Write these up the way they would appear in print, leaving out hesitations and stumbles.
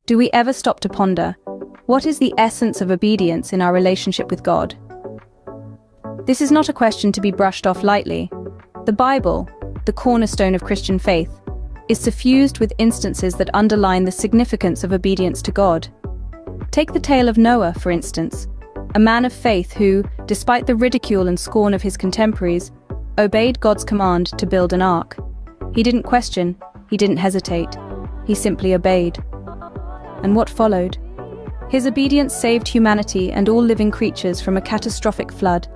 Do we ever stop to ponder, what is the essence of obedience in our relationship with God? This is not a question to be brushed off lightly. The Bible, the cornerstone of Christian faith, is suffused with instances that underline the significance of obedience to God. Take the tale of Noah, for instance, a man of faith who, despite the ridicule and scorn of his contemporaries, obeyed God's command to build an ark. He didn't question, he didn't hesitate, he simply obeyed. And what followed? His obedience saved humanity and all living creatures from a catastrophic flood,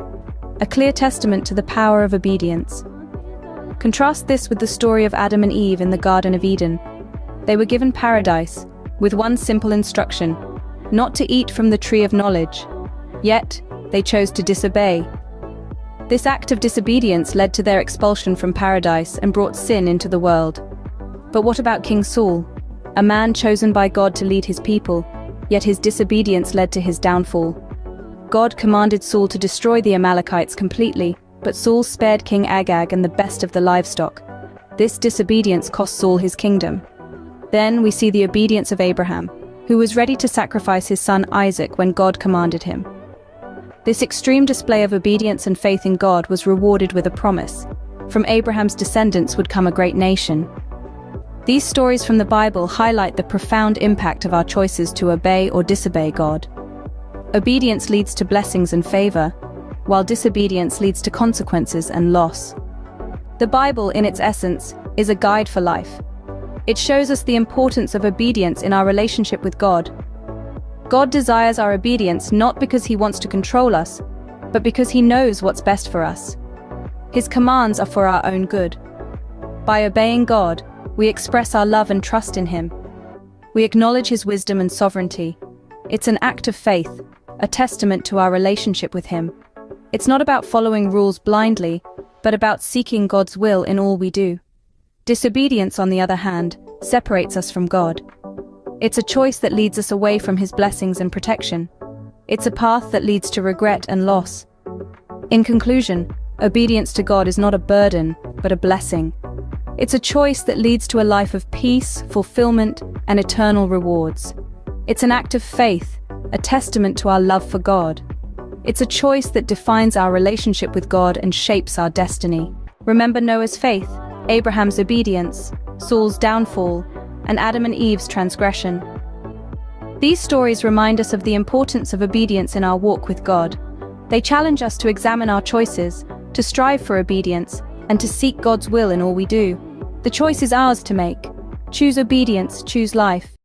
a clear testament to the power of obedience. Contrast this with the story of Adam and Eve in the Garden of Eden. They were given paradise, with one simple instruction: not to eat from the tree of knowledge. Yet, they chose to disobey. This act of disobedience led to their expulsion from paradise and brought sin into the world. But what about King Saul, a man chosen by God to lead his people, yet his disobedience led to his downfall? God commanded Saul to destroy the Amalekites completely, but Saul spared King Agag and the best of the livestock. This disobedience cost Saul his kingdom. Then we see the obedience of Abraham, who was ready to sacrifice his son Isaac when God commanded him. This extreme display of obedience and faith in God was rewarded with a promise. From Abraham's descendants would come a great nation. These stories from the Bible highlight the profound impact of our choices to obey or disobey God. Obedience leads to blessings and favor, while disobedience leads to consequences and loss. The Bible, in its essence, is a guide for life. It shows us the importance of obedience in our relationship with God. God desires our obedience not because He wants to control us, but because He knows what's best for us. His commands are for our own good. By obeying God, we express our love and trust in Him. We acknowledge His wisdom and sovereignty. It's an act of faith, a testament to our relationship with Him. It's not about following rules blindly, but about seeking God's will in all we do. Disobedience, on the other hand, separates us from God. It's a choice that leads us away from His blessings and protection. It's a path that leads to regret and loss. In conclusion, obedience to God is not a burden, but a blessing. It's a choice that leads to a life of peace, fulfillment, and eternal rewards. It's an act of faith, a testament to our love for God. It's a choice that defines our relationship with God and shapes our destiny. Remember Noah's faith, Abraham's obedience, Saul's downfall, and Adam and Eve's transgression. These stories remind us of the importance of obedience in our walk with God. They challenge us to examine our choices, to strive for obedience, and to seek God's will in all we do. The choice is ours to make. Choose obedience, choose life.